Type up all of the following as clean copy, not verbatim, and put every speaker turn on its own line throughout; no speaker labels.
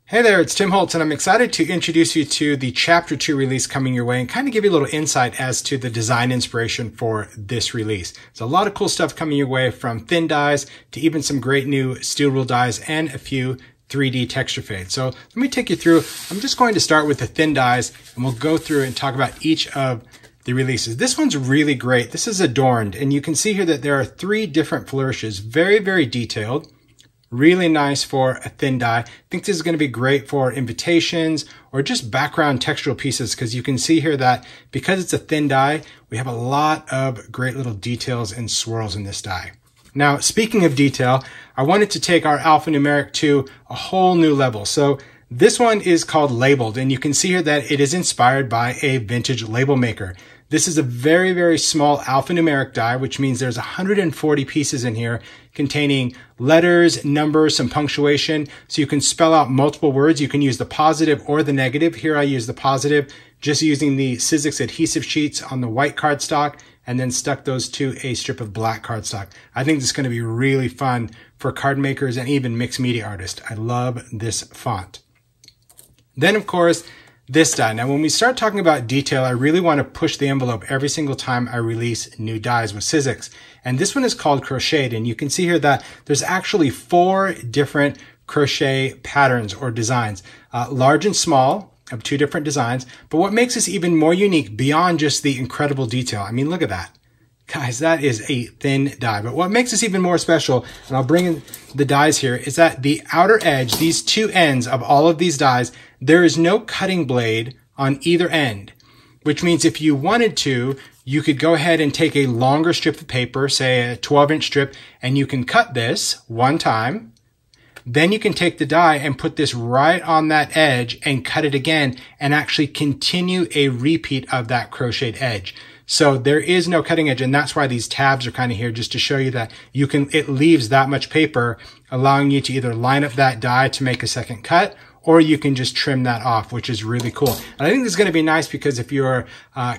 Hey there, it's Tim Holtz, and I'm excited to introduce you to the Chapter 2 release coming your way and kind of give you a little insight as to the design inspiration for this release. There's a lot of cool stuff coming your way, from thin dies to even some great new steel rule dies and a few 3D texture fades. So let me take you through. I'm just going to start with the thin dies, and we'll go through and talk about each of the releases. This one's really great. This is adorned, and you can see here that there are 3 different flourishes. Very, very detailed. Really nice for a thin die. I think this is going to be great for invitations or just background textural pieces, because you can see here that because it's a thin die, we have a lot of great little details and swirls in this die. Now, speaking of detail, I wanted to take our alphanumeric to a whole new level. So this one is called Labeled, and you can see here that it is inspired by a vintage label maker. This is a very, very small alphanumeric die, which means there's 140 pieces in here containing letters, numbers, some punctuation. So you can spell out multiple words. You can use the positive or the negative. Here I use the positive, just using the Sizzix adhesive sheets on the white cardstock, and then stuck those to a strip of black cardstock. I think this is going to be really fun for card makers and even mixed media artists. I love this font. Then, of course, this die. Now, when we start talking about detail, I really want to push the envelope every single time I release new dies with Sizzix. And this one is called Crocheted. And you can see here that there's actually 4 different crochet patterns or designs, large and small, of 2 different designs. But what makes this even more unique beyond just the incredible detail, I mean, look at that. Guys, that is a thin die. But what makes this even more special, and I'll bring in the dies here, is that the outer edge, these 2 ends of all of these dies, there is no cutting blade on either end, which means if you wanted to, you could go ahead and take a longer strip of paper, say a 12-inch strip, and you can cut this one time. Then you can take the die and put this right on that edge and cut it again and actually continue a repeat of that crocheted edge. So there is no cutting edge, and that's why these tabs are kind of here, just to show you that you can, it leaves that much paper, allowing you to either line up that die to make a second cut, or you can just trim that off, which is really cool. And I think this is going to be nice because if your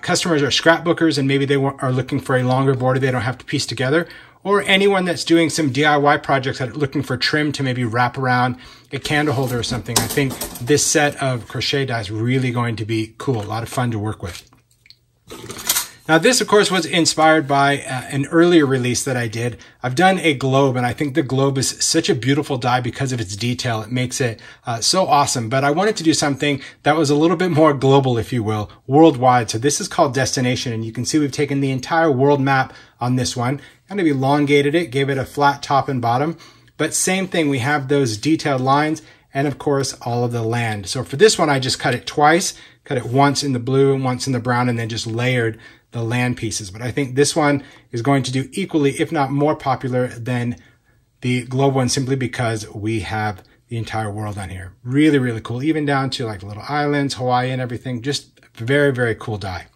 customers are scrapbookers and maybe they are looking for a longer border they don't have to piece together, or anyone that's doing some DIY projects that are looking for trim to maybe wrap around a candle holder or something, I think this set of crochet die is really going to be cool. A lot of fun to work with. Now, this, of course, was inspired by an earlier release that I did. I've done a globe, and I think the globe is such a beautiful die because of its detail. It makes it so awesome. But I wanted to do something that was a little bit more global, if you will, worldwide. So this is called Destination, and you can see we've taken the entire world map on this one, kind of elongated it, gave it a flat top and bottom. But same thing, we have those detailed lines, and of course, all of the land. So for this one, I just cut it twice, cut it once in the blue and once in the brown, and then just layered the land pieces. But I think this one is going to do equally, if not more popular than the globe one, simply because we have the entire world on here. Really, really cool. Even down to like little islands, Hawaii and everything. Just very, very cool die.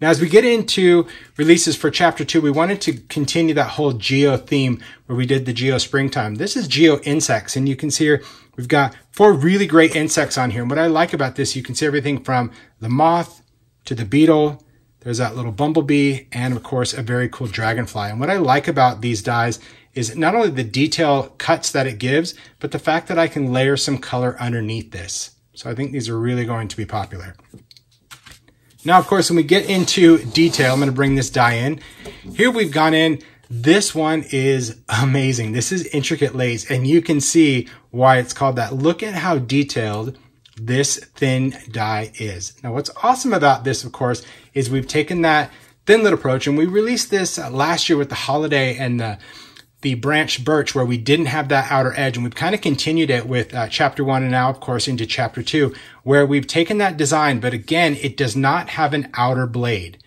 Now, as we get into releases for Chapter 2, we wanted to continue that whole geo theme where we did the geo springtime. This is geo insects, and you can see here we've got 4 really great insects on here. And what I like about this, you can see everything from the moth to the beetle. There's that little bumblebee, and of course, a very cool dragonfly. And what I like about these dies is not only the detail cuts that it gives, but the fact that I can layer some color underneath this. So I think these are really going to be popular. Now, of course, when we get into detail, I'm going to bring this die in. Here we've gone in. This one is amazing. This is intricate lace, and you can see why it's called that. Look at how detailed this thin die is. Now, what's awesome about this, of course, is we've taken that thin lit approach, and we released this last year with the holiday and the branched birch, where we didn't have that outer edge, and we've kind of continued it with Chapter 1 and now, of course, into Chapter 2, where we've taken that design, but again, it does not have an outer blade,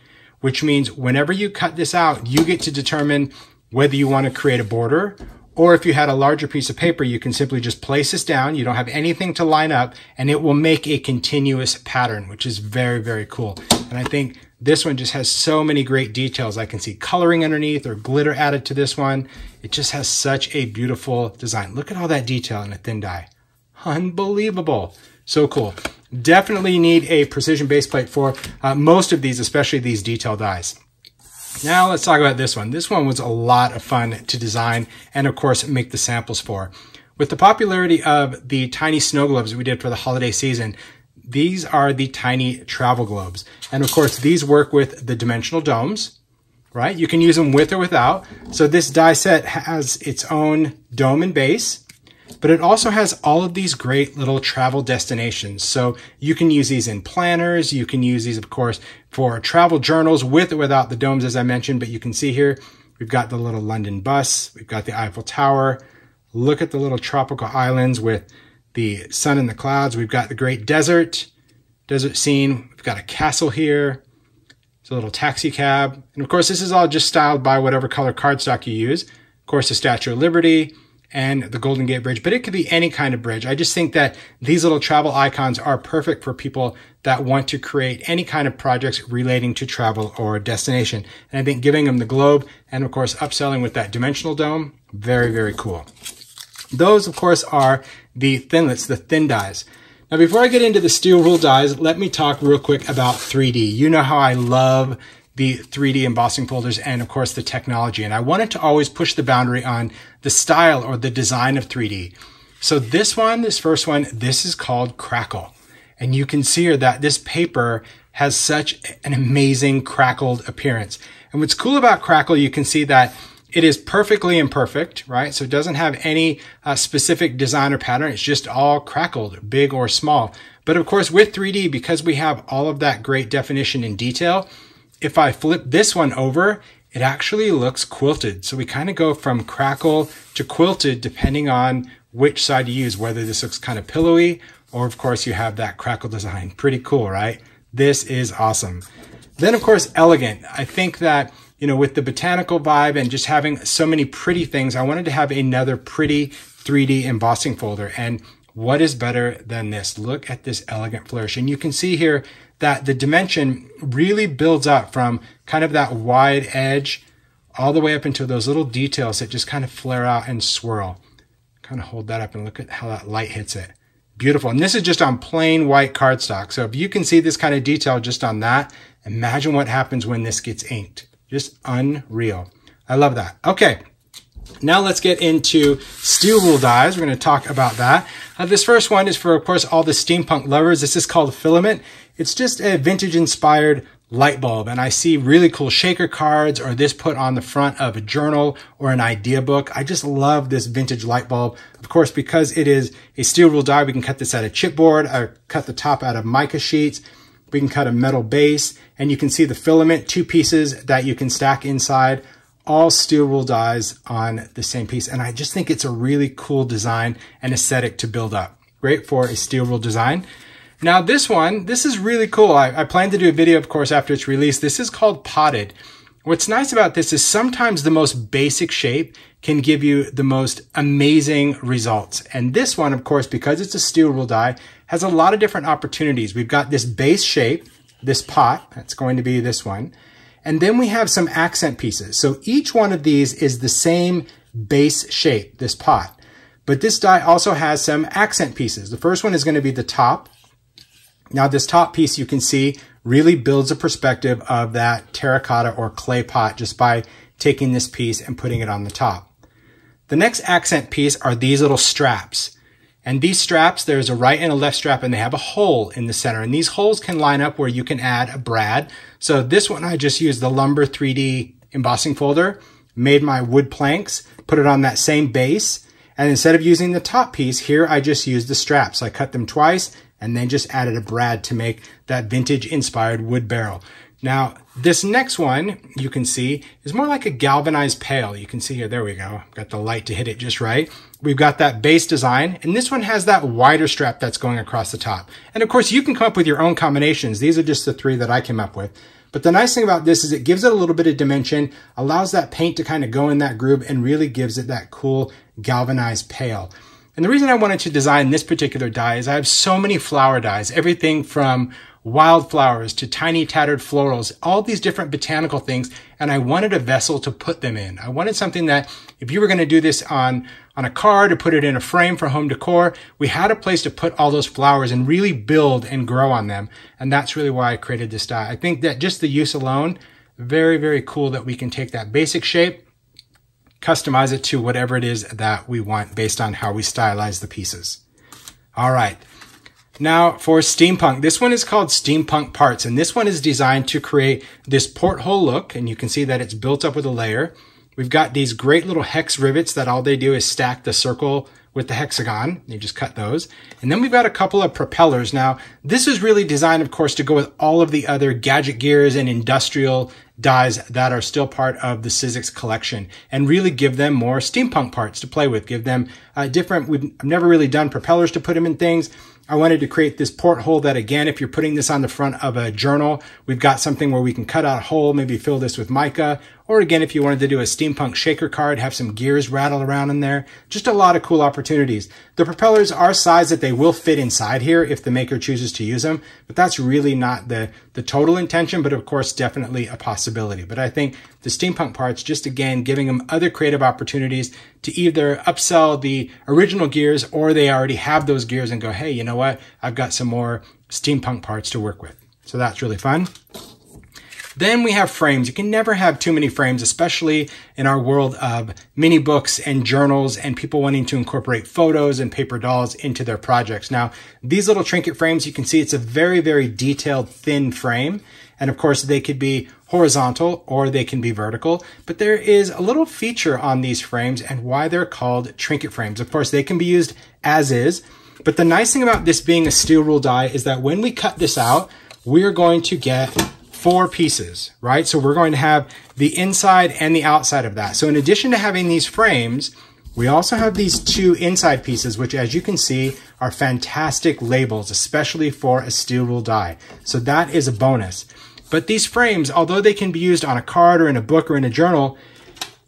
which means whenever you cut this out, you get to determine whether you want to create a border, or if you had a larger piece of paper, you can simply just place this down. You don't have anything to line up, and it will make a continuous pattern, which is very, very cool. And I think this one just has so many great details. I can see coloring underneath or glitter added to this one. It just has such a beautiful design. Look at all that detail in a thin die. Unbelievable. So cool. Definitely need a precision base plate for most of these, especially these detail dies. Now let's talk about this one. This one was a lot of fun to design and of course make the samples for. With the popularity of the tiny snow globes we did for the holiday season, these are the tiny travel globes. And of course these work with the dimensional domes, right? You can use them with or without. So this die set has its own dome and base, but it also has all of these great little travel destinations. So you can use these in planners. You can use these, of course, for travel journals with or without the domes, as I mentioned. But you can see here, we've got the little London bus. We've got the Eiffel Tower. Look at the little tropical islands with the sun and the clouds. We've got the great desert scene. We've got a castle here. It's a little taxi cab. And of course, this is all just styled by whatever color cardstock you use. Of course, the Statue of Liberty and the Golden Gate Bridge, but it could be any kind of bridge. I just think that these little travel icons are perfect for people that want to create any kind of projects relating to travel or destination. And I think giving them the globe and of course upselling with that dimensional dome, very, very cool. Those of course are the thinlits, the thin dies. Now before I get into the steel rule dies, let me talk real quick about 3D. You know how I love the 3D embossing folders and of course the technology. And I wanted to always push the boundary on the style or the design of 3D. So this first one, this is called Crackle. And you can see here that this paper has such an amazing crackled appearance. And what's cool about Crackle, you can see that it is perfectly imperfect, right? So it doesn't have any specific design or pattern. It's just all crackled, big or small. But of course with 3D, because we have all of that great definition and detail, if I flip this one over, it actually looks quilted. So we kind of go from crackle to quilted depending on which side you use, whether this looks kind of pillowy or of course you have that crackle design. Pretty cool, right? This is awesome. Then of course, elegant. I think that, you know, with the botanical vibe and just having so many pretty things, I wanted to have another pretty 3D embossing folder. And what is better than this? Look at this elegant flourish. And you can see here that the dimension really builds up from kind of that wide edge all the way up into those little details that just kind of flare out and swirl. Kind of hold that up and look at how that light hits it. Beautiful. And this is just on plain white cardstock. So if you can see this kind of detail just on that, imagine what happens when this gets inked. Just unreal. I love that. Okay. Now let's get into steel wool dies. We're going to talk about that. This first one is for, of course, all the steampunk lovers. This is called Filament. It's just a vintage-inspired light bulb, and I see really cool shaker cards or this put on the front of a journal or an idea book. I just love this vintage light bulb. Of course, because it is a steel wool die, we can cut this out of chipboard, or cut the top out of mica sheets. We can cut a metal base, and you can see the filament, two pieces that you can stack inside, all steel wool dies on the same piece. And I just think it's a really cool design and aesthetic to build up. Great for a steel wool design. Now this one, this is really cool. I plan to do a video, of course, after it's released. This is called Potted. What's nice about this is sometimes the most basic shape can give you the most amazing results. And this one, of course, because it's a steel wool die, has a lot of different opportunities. We've got this base shape, this pot, that's going to be this one. And then we have some accent pieces. So each one of these is the same base shape, this pot. But this die also has some accent pieces. The first one is going to be the top. Now this top piece you can see really builds a perspective of that terracotta or clay pot just by taking this piece and putting it on the top. The next accent piece are these little straps. And these straps, there's a right and a left strap, and they have a hole in the center. And these holes can line up where you can add a brad. So this one, I just used the Lumber 3D embossing folder, made my wood planks, put it on that same base. And instead of using the top piece, here I just used the straps. I cut them twice and then just added a brad to make that vintage inspired wood barrel. Now, this next one you can see is more like a galvanized pail. You can see here, there we go. Got the light to hit it just right. We've got that base design, and this one has that wider strap that's going across the top. And of course, you can come up with your own combinations. These are just the three that I came up with. But the nice thing about this is it gives it a little bit of dimension, allows that paint to kind of go in that groove, and really gives it that cool galvanized pail. And the reason I wanted to design this particular die is I have so many flower dies, everything from wildflowers to tiny tattered florals, all these different botanical things, and I wanted a vessel to put them in. I wanted something that if you were going to do this on a card or put it in a frame for home decor, we had a place to put all those flowers and really build and grow on them. And that's really why I created this die. I think that just the use alone, very, very cool that we can take that basic shape, customize it to whatever it is that we want based on how we stylize the pieces. All right. Now for steampunk, this one is called Steampunk Parts, and this one is designed to create this porthole look, and you can see that it's built up with a layer. We've got these great little hex rivets that all they do is stack the circle with the hexagon. They just cut those. And then we've got a couple of propellers. Now, this is really designed, of course, to go with all of the other gadget gears and industrial dies that are still part of the Sizzix collection and really give them more steampunk parts to play with, give them different, I've never really done propellers to put them in things. I wanted to create this porthole that, again, if you're putting this on the front of a journal, we've got something where we can cut out a hole, maybe fill this with mica. Or again, if you wanted to do a steampunk shaker card, have some gears rattle around in there. Just a lot of cool opportunities. The propellers are sized that they will fit inside here if the maker chooses to use them, but that's really not the total intention, but of course, definitely a possibility. But I think the steampunk parts, just again, giving them other creative opportunities to either upsell the original gears or they already have those gears and go, hey, you know what? I've got some more steampunk parts to work with. So that's really fun. Then we have frames. You can never have too many frames, especially in our world of mini books and journals and people wanting to incorporate photos and paper dolls into their projects. Now, these little trinket frames, you can see it's a very, very detailed, thin frame. And of course, they could be horizontal or they can be vertical. But there is a little feature on these frames and why they're called trinket frames. Of course, they can be used as is. But the nice thing about this being a steel rule die is that when we cut this out, we're going to get 4 pieces, right? So we're going to have the inside and the outside of that. So in addition to having these frames, we also have these 2 inside pieces, which as you can see are fantastic labels, especially for a steel rule die. So that is a bonus. But these frames, although they can be used on a card or in a book or in a journal,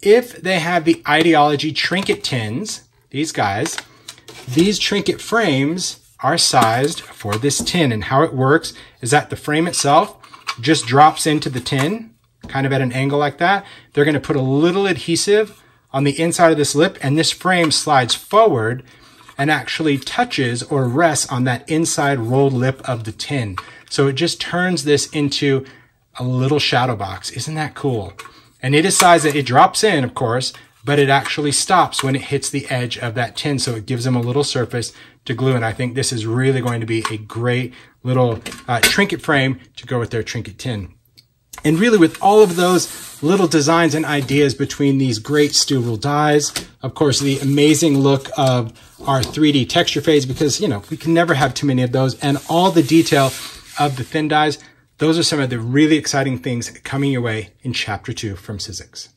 if they have the idea-ology trinket tins, these guys, these trinket frames are sized for this tin. And how it works is that the frame itself just drops into the tin, kind of at an angle like that. They're going to put a little adhesive on the inside of this lip, and this frame slides forward and actually touches or rests on that inside rolled lip of the tin. So it just turns this into a little shadow box. Isn't that cool? And it is sized that it drops in, of course, but it actually stops when it hits the edge of that tin. So it gives them a little surface to glue. And I think this is really going to be a great little trinket frame to go with their trinket tin. And really with all of those little designs and ideas between these great steel rule dies, of course, the amazing look of our 3D texture fades, because, you know, we can never have too many of those, and all the detail of the thin dies, those are some of the really exciting things coming your way in Chapter 2 from Sizzix.